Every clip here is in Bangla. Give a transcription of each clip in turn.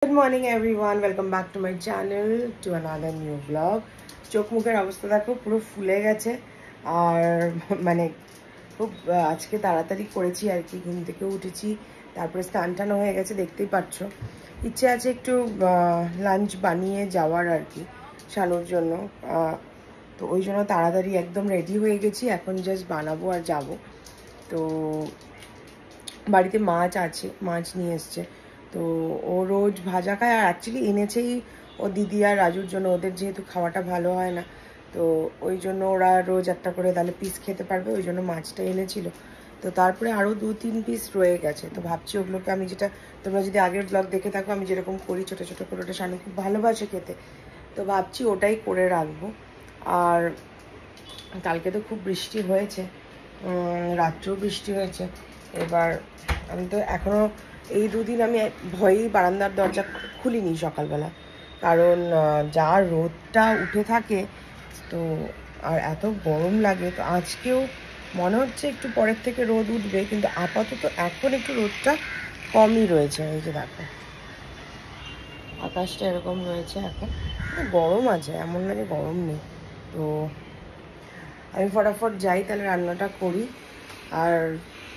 Good morning everyone, welcome back to my channel to another new vlog. চোখ মুখের অবস্থা দেখো পুরো ফুলে গেছে আর মানে খুব আজকে তাড়াতাড়ি করেছি আর কি, ঘুম থেকে উঠেছি, তারপরে স্নান টান হয়ে গেছে, দেখতেই পাচ্ছ। ইচ্ছে আছে একটু লাঞ্চ বানিয়ে যাওয়ার আর কি শানুর জন্য, তো ওই জন্য তাড়াতাড়ি একদম রেডি হয়ে গেছি, এখন জাস্ট বানাবো আর যাব। তো বাড়িতে মাছ আছে, মাছ নিয়ে এসছে, তো ও রোজ ভাজা খায় আর অ্যাকচুয়ালি এনেছেই ও দিদি আর রাজুর জন্য, ওদের যেহেতু খাওয়াটা ভালো হয় না, তো ওই জন্য ওরা রোজ একটা করে তাহলে পিস খেতে পারবে, ওই জন্য মাছটা এনেছিল। তো তারপরে আরও 2-3 পিস রয়ে গেছে, তো ভাবছি ওগুলোকে আমি, যেটা তোমরা যদি আগের ব্লগ দেখে থাকো আমি যেরকম করি ছোটো ছোটো করে, ওটা শানু খুব ভালোবাসে খেতে, তো ভাবছি ওটাই করে রাখবো। আর কালকে তো খুব বৃষ্টি হয়েছে, রাত্রেও বৃষ্টি হয়েছে। এবার আমি তো এখনও এই দুদিন আমি ভয়েই বারান্দার দরজা খুলিনি সকালবেলা, কারণ যা রোদটা উঠে থাকে তো আর এত গরম লাগে। তো আজকেও মনে হচ্ছে একটু পরের থেকে রোদ উঠবে, কিন্তু আপাতত এখন একটু রোদটা কমই রয়েছে। এই যে দেখো আকাশটা এরকম রয়েছে, এখন গরম আছে, এমন না যে গরম নেই। তো আমি ফটাফট যাই তাহলে রান্নাটা করি। আর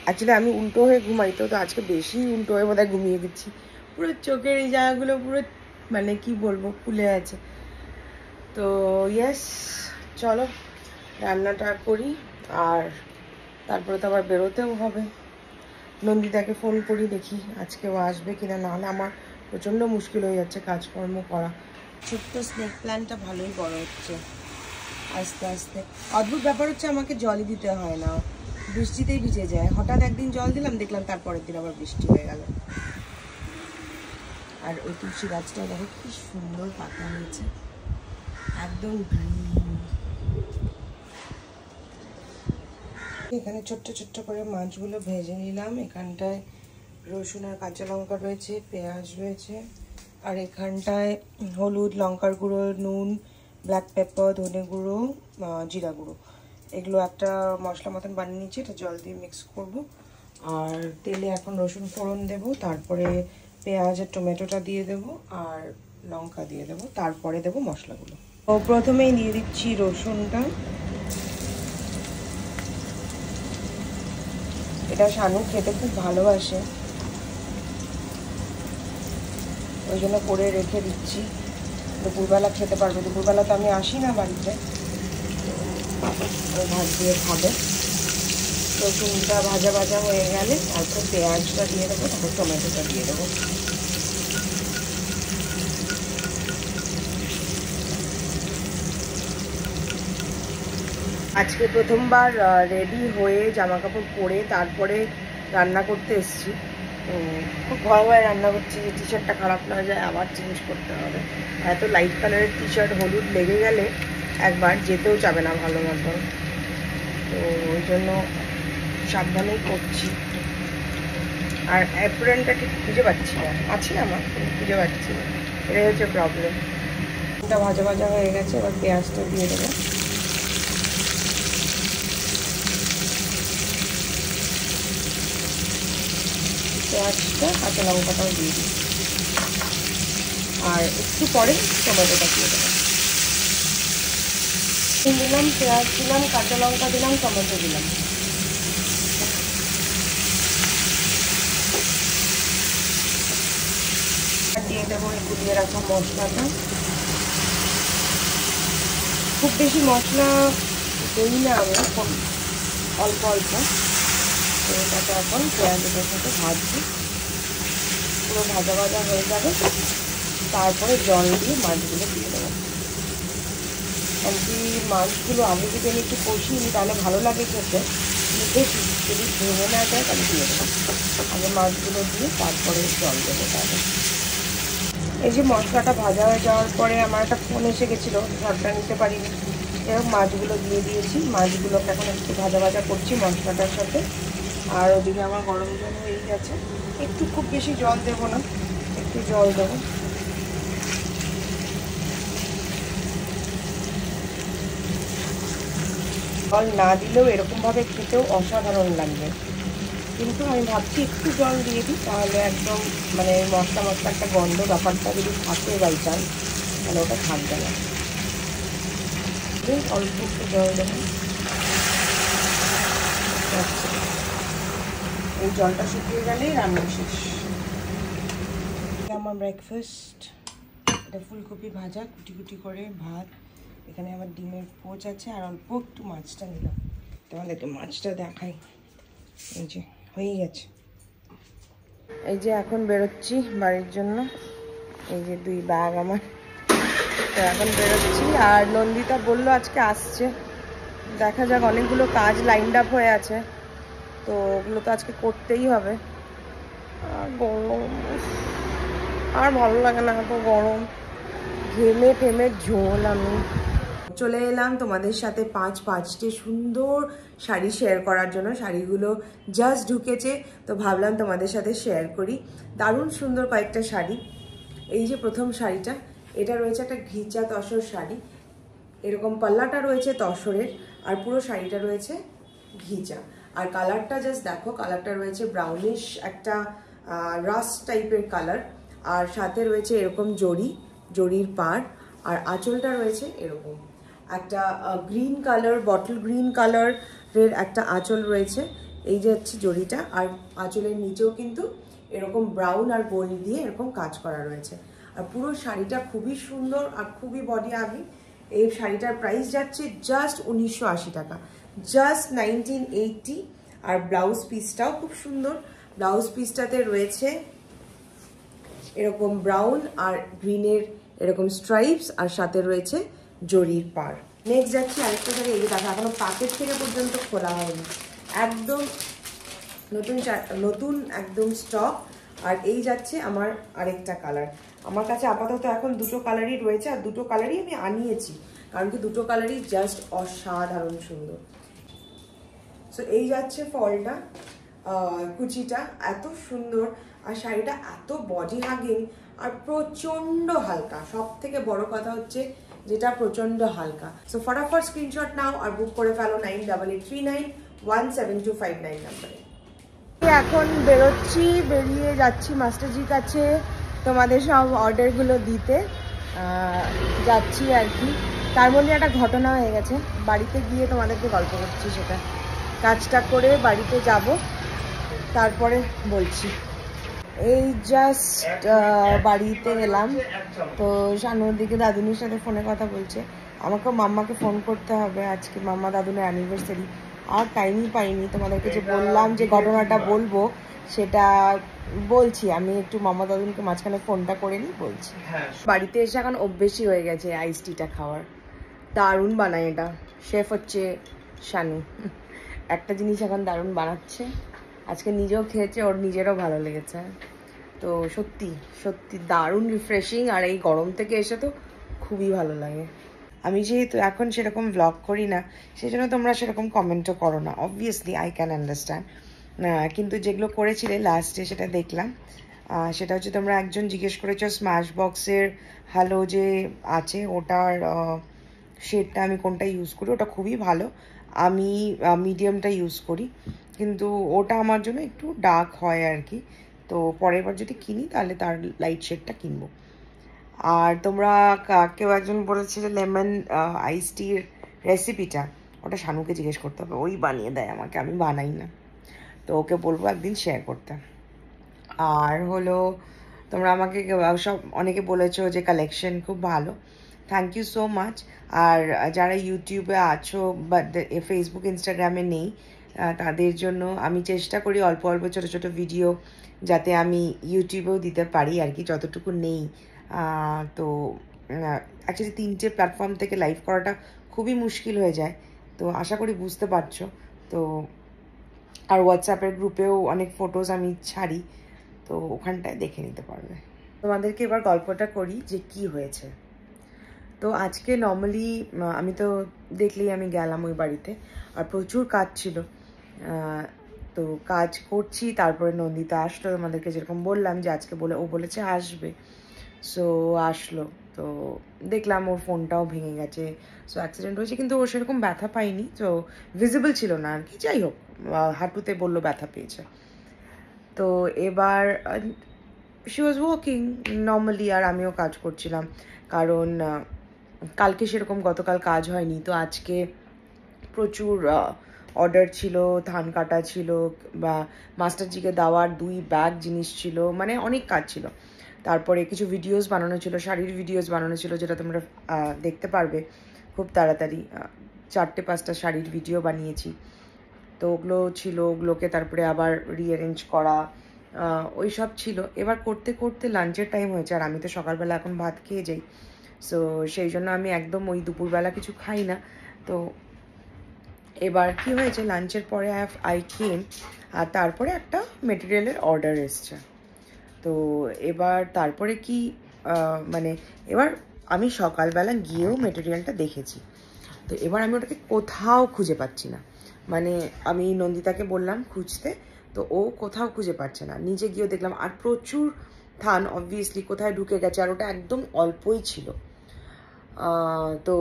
অ্যাকচুয়ালি আমি উল্টো হয়ে ঘুমাই, তো আজকে বেশি উল্টো হয়ে বোধহয় ঘুমিয়ে গেছি, পুরো চোখের এই জায়গাগুলো পুরো মানে কি বলবো ফুলে আছে। তো ইয়েস, চলো রান্নাটা করি, আর তারপরে তো আবার বেরোতেও হবে। নন্দিতাকে ফোন করি, দেখি আজকেও আসবে কিনা, নাহলে আমার প্রচণ্ড মুশকিল হয়ে যাচ্ছে কাজকর্ম করা। ছোট্ট স্নেক প্ল্যান্টটা ভালোই বড় হচ্ছে আস্তে আস্তে। অদ্ভুত ব্যাপার হচ্ছে, আমাকে জলই দিতে হয় না, বৃষ্টিতেই ভিজে যায়। হঠাৎ একদিন জল দিলাম, দেখলাম তারপরের দিন আবার বৃষ্টি হয়ে গেল। আর ওই তুলসী গাছটা দেখো কি সুন্দর পাতা হয়েছে, একদম গ্রিন। এখানে ছোট্ট ছোট্ট করে মাছগুলো ভেজে নিলাম। এখানটায় রসুন আর কাঁচা লঙ্কা রয়েছে, পেঁয়াজ রয়েছে, আর এখানটায় হলুদ, লঙ্কার গুঁড়ো, নুন, ব্ল্যাক পেপার, ধনে গুঁড়ো, জিরা গুঁড়ো, এগুলো একটা মশলা মতন বানিয়ে নিচ্ছি। এটা জল দিয়ে মিক্স করব। আর তেলে এখন রসুন ফোড়ন দেব, তারপরে পেঁয়াজ আর টমেটোটা দিয়ে দেব, আর লঙ্কা দিয়ে দেব, তারপরে দেব মশলাগুলো। তো প্রথমেই দিয়ে দিচ্ছি রসুনটা। এটা শানু খেতে খুব ভালোবাসে, ওই জন্য করে রেখে দিচ্ছি, দুপুরবেলা খেতে পারবে। দুপুরবেলা তো আমি আসি না বাড়িতে, ভাত দিয়ে খাবে। রসুনটা ভাজা ভাজা হয়ে গেলে তারপর পেঁয়াজটা দিয়ে দেবো, তারপর টমেটোটা দিয়ে দেবো। আজকে প্রথমবার রেডি হয়ে জামা কাপড় পরে তারপরে রান্না করতে এসেছি। খুব ভয় ভয় রান্না করছি যে টি শার্টটা খারাপ না যায়, আবার চেঞ্জ করতে হবে। এত লাইট কালারের টি শার্ট হলুদ লেগে গেলে একবার যেতেও যাবে না ভালো মতো, তো ওই জন্য সাবধানেই করছি। আর অ্যাপ্রনটা ঠিক খুঁজে পাচ্ছি না, আছে আমার খুঁজে পাচ্ছি না, এটাই হচ্ছে প্রবলেম। এটা ভাজা ভাজা হয়ে গেছে, এবার পেঁয়াজটা দিয়ে দেবো। পেঁয়াজটা কাঁচা লঙ্কাটাও দিয়ে দিই, আর একটু পরে টমেটোটা দিয়ে দেবো। দিলাম, পেঁয়াজ দিলাম, কাঁচা লঙ্কা দিলাম, টমেটো দিলাম। দিয়ে দেবো এই গুলিয়ে রাখা মশলাটা। খুব বেশি মশলা দিই না আমি, খুব অল্প অল্প। তো এটাকে এখন পেঁয়াজের সাথে ভাজছি, পুরো ভাজা ভাজা হয়ে যাবে, তারপরে জল দিয়ে মাছগুলো দিয়ে দেবো। এমনকি মাছগুলো আগে যদি আমি একটু কষিয়ে নিই তাহলে ভালো লাগে খেতে, দেখি যদি ভেঙে না যায় তাহলে দিয়ে দেবো। আগে মাছগুলো দিয়ে তারপরে জল দেবো। তাহলে এই যে মশলাটা ভাজা হয়ে যাওয়ার পরে আমার একটা ফোন এসে গেছিলো, ঝড়টা নিতে পারিনি, এরকম মাছগুলো দিয়ে দিয়েছি। মাছগুলোকে এখন একটু ভাজা ভাজা করছি মশলাটার সাথে। আর ওদিকে আমার গরম জল হয়ে গেছে, একটু খুব বেশি জল দেবো না, একটু জল দেবো। জল না দিলেও এরকমভাবে খেতেও অসাধারণ লাগবে। কিন্তু আমি ভাবছি একটু জল দিয়ে দিই, তাহলে একদম মানে মশলা মশলা একটা গন্ধ ব্যাপারটা যদি থাকে বাই চান্স, তাহলে ওটা থাকবে না। অল্প একটু জল দেবেন, এই জলটা শুকিয়ে গেলেই রান্না শেষ। আমার ব্রেকফাস্ট, এটা ফুলকপি ভাজা কুটি কুটি করে, ভাত, এখানে আবার ডিমের পোচ আছে, আর অল্প একটু মাছটা নিলাম। তোমাদেরকে মাছটা দেখাই। এই যে হয়ে গেছে। এই যে এখন বেরোচ্ছি বাড়ির জন্য, এই যে 2 ব্যাগ আমার, তো এখন বেরোচ্ছি। আর নন্দিতা বললো আজকে আসছে, দেখা যাক, অনেকগুলো কাজ লাইনড আপ হয়ে আছে, তো ওগুলো তো আজকে করতেই হবে। আর গরম, আর ভালো লাগে না এত গরম, ঘেমে টেমে ঝোল। আমি চলে এলাম তোমাদের সাথে 5টি সুন্দর শাড়ি শেয়ার করার জন্য। শাড়িগুলো জাস্ট ঢুকেছে, তো ভাবলাম তোমাদের সাথে শেয়ার করি। দারুণ সুন্দর কয়েকটা শাড়ি। এই যে প্রথম শাড়িটা, এটা রয়েছে একটা ঘিচা তসর শাড়ি, এরকম পাল্লাটা রয়েছে তসরের, আর পুরো শাড়িটা রয়েছে ঘিচা। আর কালারটা জাস্ট দেখো, কালারটা রয়েছে ব্রাউনিশ একটা রাস্ট টাইপের কালার, আর সাথে রয়েছে এরকম জরির পাড়, আর আঁচলটা রয়েছে এরকম একটা গ্রিন কালার, বটল গ্রিন কালারের একটা আঁচল রয়েছে। এই যে হচ্ছে জরিটা, আর আঁচলের নিচেও কিন্তু এরকম ব্রাউন আর গোল্ড দিয়ে এরকম কাজ করা রয়েছে। আর পুরো শাড়িটা খুবই সুন্দর আর খুবই বডি আভি। এই শাড়িটার প্রাইস যাচ্ছে জাস্ট 1980 টাকা, জাস্ট 1980। আর ব্লাউজ পিসটাও খুব সুন্দর। ব্লাউজ পিসটাতে রয়েছে এরকম ব্রাউন আর গ্রিনের এরকম স্ট্রাইপস, আর সাথে রয়েছে জরির পাড়। নেক্সট যাচ্ছি আরেকটা শাড়ি, এই দেখা এখনো প্যাকেট থেকে পর্যন্ত খোলা হয়নি, একদম নতুন একদম স্টক। আর এই যাচ্ছে আমার আরেকটা কালার। আমার কাছে আপাতত এখন 2টো কালারই রয়েছে, আর 2টো কালারই আমি আনিয়েছি, কারণ কি 2টো কালারই জাস্ট অসাধারণ সুন্দর। সো এই যাচ্ছে ফলটা, কুচিটা এত সুন্দর, আর শাড়িটা এত বডি হাগিং আর প্রচন্ড হালকা। সব থেকে বড় কথা হচ্ছে যেটা প্রচন্ড হালকা। সো ফটাফট স্ক্রিনশট নাও আর বুক করে ফেলো 9839172559 নাম্বারে। এখন বেরোচ্ছি, বেরিয়ে যাচ্ছি মাস্টারজির কাছে তোমাদের সব অর্ডারগুলো দিতে যাচ্ছি আর কি। তার মধ্যে একটা ঘটনা হয়ে গেছে, বাড়িতে গিয়ে তোমাদেরকে গল্প করছি, সেটা কাজটা করে বাড়িতে যাব, তারপরে বলছি। এই জাস্ট বাড়িতে এলাম, তো শানুর দিকে দাদুনির সাথে ফোনে কথা বলছে। আমাকেও মাম্মাকে ফোন করতে হবে, আজকে মাম্মা দাদুনের অ্যানিভার্সারি, আর টাইমই পাইনি। তোমাদেরকে যে বললাম যে ঘটনাটা বলবো, সেটা বলছি। আমি একটু মাম্মা দাদুনকে মাঝখানে ফোনটা করে নিই, বলছি। বাড়িতে এসে এখন অভ্যেসই হয়ে গেছে আইস টিটা খাওয়ার, দারুণ বানায় এটা। শেফ হচ্ছে শানু, একটা জিনিস এখন দারুণ বানাচ্ছে। আজকে নিজেও খেয়েছে, ওর নিজেরও ভালো লেগেছে। তো সত্যি সত্যি দারুণ রিফ্রেশিং, আর এই গরম থেকে এসে তো খুবই ভালো লাগে। আমি যেহেতু এখন সেরকম ব্লগ করি না, সেই জন্য তোমরা সেরকম কমেন্টও করো না, অবভিয়াসলি আই ক্যান আন্ডারস্ট্যান্ড। কিন্তু যেগুলো করেছিলে লাস্টে সেটা দেখলাম। সেটা হচ্ছে তোমরা একজন জিজ্ঞেস করেছো স্ম্যাশ বক্সের হ্যালো যে আছে, ওটার শেডটা আমি কোনটা ইউজ করি। ওটা খুবই ভালো, আমি মিডিয়ামটা ইউজ করি, কিন্তু ওটা আমার জন্য একটু ডার্ক হয় আর কি। তো পরের বার যদি কিনি তাহলে তার লাইট শেডটা কিনবো। আর তোমরা কেউ একজন বলেছে যে লেমন আইস টির রেসিপিটা, ওটা শানুকে জিজ্ঞেস করতে হবে, ওই বানিয়ে দেয় আমাকে, আমি বানাই না। তো ওকে বলবো একদিন শেয়ার করতে। আর হলো তোমরা আমাকে সব অনেকে বলেছো যে কালেকশন খুব ভালো, থ্যাংক ইউ সো মাচ। আর যারা ইউটিউবে আছো বাট ফেসবুক ইনস্টাগ্রামে নেই, তাদের জন্য আমি চেষ্টা করি অল্প অল্প ছোটো ছোটো ভিডিও যাতে আমি ইউটিউবেও দিতে পারি আর কি, যতটুকু নেই। তো অ্যাকচুয়ালি 3টে প্ল্যাটফর্ম থেকে লাইভ করাটা খুবই মুশকিল হয়ে যায়, তো আশা করি বুঝতে পারছো। তো আর হোয়াটসঅ্যাপের গ্রুপেও অনেক ফটোজ আমি ছাড়ি, তো ওখানটায় দেখে নিতে পারবে। তোমাদেরকে এবার গল্পটা করি যে কি হয়েছে। তো আজকে নর্মালি আমি তো দেখলেই আমি গেলাম ওই বাড়িতে, আর প্রচুর কাজ ছিল। তো কাজ করছি, তারপরে নন্দিতা আসলো, আমাদেরকে যেরকম বললাম যে আজকে ও বলেছে আসবে, সো আসলো। তো দেখলাম ওর ফোনটাও ভেঙে গেছে, সো অ্যাক্সিডেন্ট হয়েছে, কিন্তু ও সেরকম ব্যথা পাইনি, তো ভিজিবল ছিল না আর কি। যাই হোক, হাঁটুতে বললো ব্যথা পেয়েছে। তো এবার শি ওয়াজ ওয়ার্কিং নর্মালি, আর আমিও কাজ করছিলাম, কারণ কালকে সেরকম গতকাল কাজ হয়নি। তো আজকে প্রচুর অর্ডার ছিল, ধান কাটা ছিল, বা মাস্টারজিকে দেওয়ার 2 ব্যাগ জিনিস ছিল, মানে অনেক কাজ ছিল। তারপরে কিছু ভিডিওস বানানো ছিল, শাড়ির ভিডিওস বানানো ছিল, যেটা তোমরা দেখতে পারবে খুব তাড়াতাড়ি। 4-5টা শাড়ির ভিডিও বানিয়েছি। তো ওগুলো ছিল, ওগুলোকে তারপরে আবার রিঅ্যারেঞ্জ করা, ওই সব ছিল। এবার করতে করতে লাঞ্চের টাইম হয়েছে, আর আমি তো সকালবেলা এখন ভাত খেয়ে যাই। সো সেই জন্য আমি একদম ওই দুপুরবেলা কিছু খাই না। তো এবার কি হয়েছে, লাঞ্চের পরে আই কেম, আর তারপরে একটা মেটেরিয়ালের অর্ডার এসছে। তো এবার তারপরে কি মানে এবার আমি সকালবেলা গিয়েও মেটেরিয়ালটা দেখেছি। তো এবার আমি ওটাকে কোথাও খুঁজে পাচ্ছি না। মানে আমি নন্দিতাকে বললাম খুঁজতে, তো ও কোথাও খুঁজে পাচ্ছে না। নিজে গিয়েও দেখলাম, আর প্রচুর থান অবভিয়াসলি কোথায় ঢুকে গেছে, আর ওটা একদম অল্পই ছিল। তো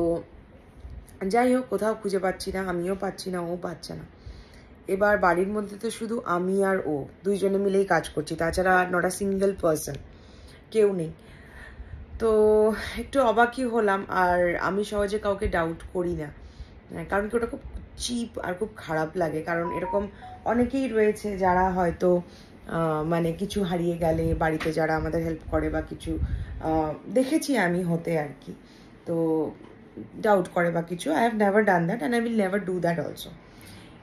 যাই হোক, কোথাও খুঁজে পাচ্ছি না, আমিও পাচ্ছি না, ও পাচ্ছে না। এবার বাড়ির মধ্যে তো শুধু আমি আর ও দুইজনে মিলেই কাজ করছি, তাছাড়া নট আ সিঙ্গেল পার্সন, কেউ নেই। তো একটু অবাকই হলাম, আর আমি সহজে কাউকে ডাউট করি না, কারণ কি ওটা খুব চিপ আর খুব খারাপ লাগে। কারণ এরকম অনেকেই রয়েছে যারা হয়তো মানে কিছু হারিয়ে গেলে বাড়িতে যারা আমাদের হেল্প করে বা কিছু দেখেছি আমি হতে আর কি, তো ডাউট করে বা কিছু। I have never done that and I will never do that also.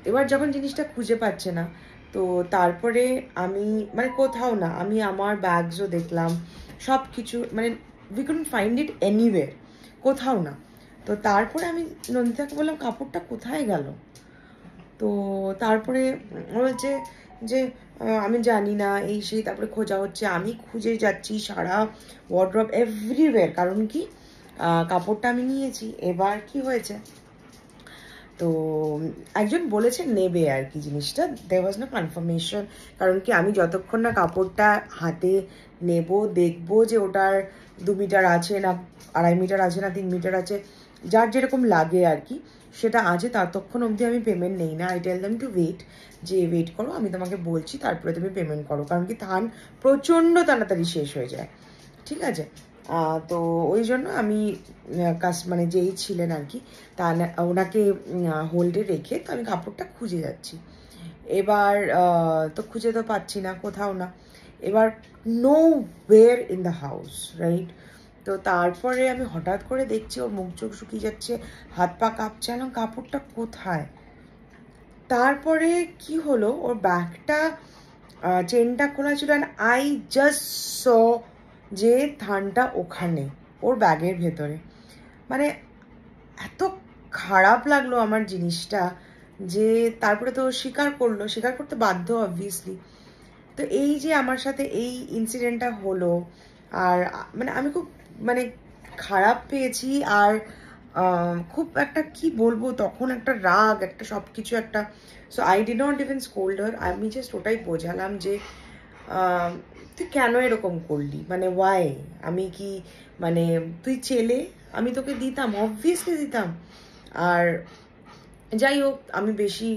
এবার যখন জিনিসটা খুঁজে পাচ্ছে না, তো তারপরে আমি মানে কোথাও না, আমি আমার ব্যাগসও দেখলাম, সব কিছু, মানে we couldn't find it anywhere, কোথাও না। তো তারপরে আমি নন্দিতাকে বললাম কাপড়টা কোথায় গেল। তো তারপরে বলছে যে আমি জানি না, এই সেই। তারপরে খোঁজা হচ্ছে, আমি খুঁজে যাচ্ছি সারা ওয়ার্ড্রব এভরিওয়্যার, কারণ কি কাপড়টা আমি নিয়েছি। এবার কি হয়েছে, তো একজন বলেছে নেবে আর কি জিনিসটা, দেয়ার ওয়াজ নো কনফার্মেশন। কারণ কি আমি যতক্ষণ না কাপড়টা হাতে নেব, দেখবো যে ওটার 2 মিটার আছে না 2.5 মিটার আছে না 3 মিটার আছে, যার যেরকম লাগে আর কি, সেটা আছে, ততক্ষণ অবধি আমি পেমেন্ট নেই না। I tell them to wait, যে ওয়েট করো, আমি তোমাকে বলছি, তারপরে তুমি পেমেন্ট করো। কারণ কি ধান প্রচণ্ড তাড়াতাড়ি শেষ হয়ে যায়, ঠিক আছে। তো ওই জন্য আমি মানে যেই ছিলেন আর কি, তা ওনাকে হোল্ডে রেখে তো আমি কাপড়টা খুঁজে যাচ্ছি। এবার তো খুঁজে তো পাচ্ছি না, কোথাও না। এবার nowhere in the house, right. তো তারপরে আমি হঠাৎ করে দেখছি ওর মুখ চোখ শুকিয়ে যাচ্ছে, হাত পা কাঁপছে, আলাম কাপড়টা কোথায়। তারপরে কি হলো, ওর ব্যাগটা চেনটা খোলা ছিল, অ্যান্ড আই জাস্ট স যে ধানটা ওখানে ওর ব্যাগের ভেতরে। মানে এত খারাপ লাগলো আমার জিনিসটা, যে তারপরে তো স্বীকার করলো, স্বীকার করতে বাধ্য অবভিয়াসলি। তো এই যে আমার সাথে এই ইনসিডেন্টটা হলো, আর মানে আমি খুব মানে খারাপ পেয়েছি, আর খুব একটা কি বলবো, তখন একটা রাগ, একটা সব কিছু একটা। So I did not even scold her, আমি জাস্ট ওটাই বোঝালাম যে তুই কেন এরকম করলি, মানে ওয়াই। আমি কি মানে তুই ছেলে, আমি তোকে দিতাম, অবভিয়াসলি দিতাম। আর যাই হোক, আমি বেশি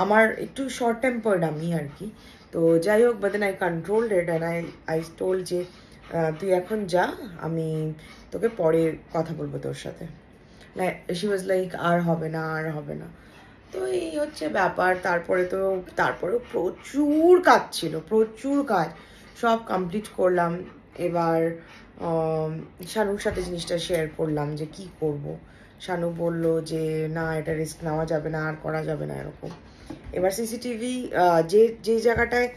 আমার একটু শর্ট টেম্পার্ড আমি আর কি। তো যাই হোক, but then I controlled it and I told যে তুই এখন যা, আমি তোকে পরে কথা বলবো তোর সাথে। শি ওয়াজ লাইক আর হবে না, আর হবে না। তো এই হচ্ছে ব্যাপার। তারপরেও প্রচুর কাজ ছিল, প্রচুর কাজ, সব কমপ্লিট করলাম। এবার শানুর সাথে জিনিসটা শেয়ার করলাম যে কি করব। শানু বলল যে না, এটা রিস্ক নেওয়া যাবে না, আর করা যাবে না এরকম। এবার সিসিটিভি যে যে জায়গাটায়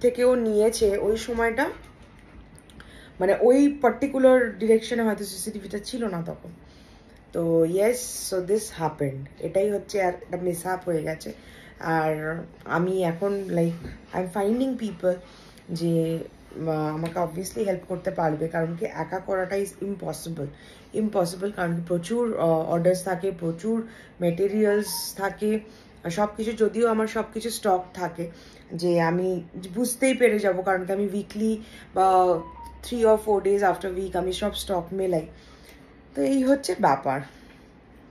থেকেও নিয়েছে ওই সময়টা, মানে ওই পার্টিকুলার ডিরেকশনে হয়তো সিসিটিভিটা ছিল না তখন। তো ইয়েস, সো দিস হ্যাপেন্ড, এটাই হচ্ছে, আর একটা মিস হ্যাপ হয়ে গেছে। আর আমি এখন like I am finding people যে আমাকে অবভিয়াসলি হেল্প করতে পারবে, কারণ কি একা করাটা ইজ ইম্পসিবল। কারণ কি প্রচুর অর্ডার্স থাকে, প্রচুর মেটেরিয়ালস থাকে, সব কিছু, যদিও আমার সব কিছু স্টক থাকে, যে আমি বুঝতেই পেরে যাব, কারণ কি আমি উইকলি বা 3 or 4 days আফটার উইক আমি সব স্টক মেলাই। তো এই হচ্ছে ব্যাপার।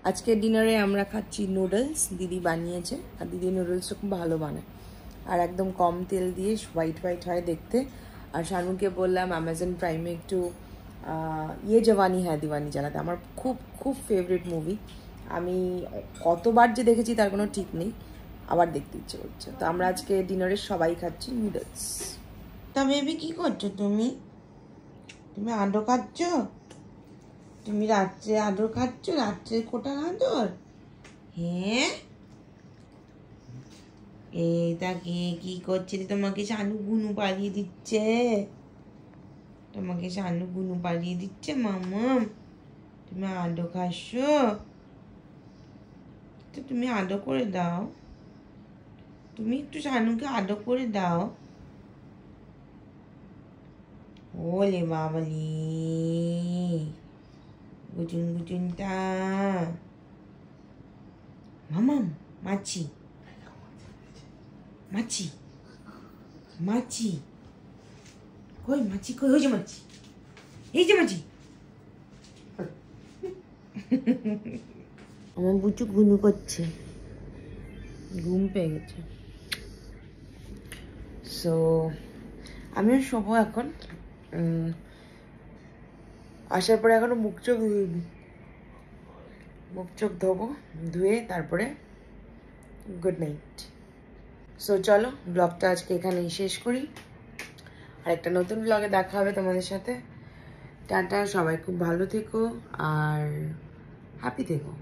আজকের ডিনারে আমরা খাচ্ছি নুডলস, দিদি বানিয়েছে, আর দিদি নুডলসটা খুব ভালো বানায়। আর একদম কম তেল দিয়ে হোয়াইট হোয়াইট হয় দেখতে। আর শানুকে বললাম অ্যামাজন প্রাইমে একটু ইয়ে জওয়ানি হ্যায় দিওয়ানি চালাতে। আমার খুব খুব ফেভারিট মুভি, আমি কতবার যে দেখেছি তার কোনো ঠিক নেই, আবার দেখতে ইচ্ছে করছে। তো আমরা আজকে ডিনারে সবাই খাচ্ছি নুডলস। তা বেবি কি করছো তুমি? তুমি আদর খাচ্ছ? তুমি রাত্রে আদর খাচ্ছ? রাত্রে কোটার আদর? হ্যাঁ, এই তাকে কি করছে? তোমাকে শানু গুনু পালিয়ে দিচ্ছে, তোমাকে শানু গুনু পালিয়ে দিচ্ছে মামাম। তুমি আদর খাচ্ছ তো তুমি আদর করে দাও, তুমি একটু শানুকে আদর করে দাও। ওলে বাবালি গুচুন গুচুনটা মামাম। মাছি মাছি মাছি কই? মাছি কই? ওই যে মাছি, এই যে মাছি। আমার বুচু গুনু করছে, ঘুম পেয়ে গেছে। সো আমিও শোবো এখন। আসার পরে এখনো মুখ চোখ ধুইনি, মুখ চোখ ধোবো, ধুয়ে তারপরে গুড নাইট। সো চলো ব্লগটা আজকে এখানেই শেষ করি, আর একটা নতুন ব্লগে দেখা হবে তোমাদের সাথে। টাটা, সবাই খুব ভালো থেকো আর হ্যাপি থেকো।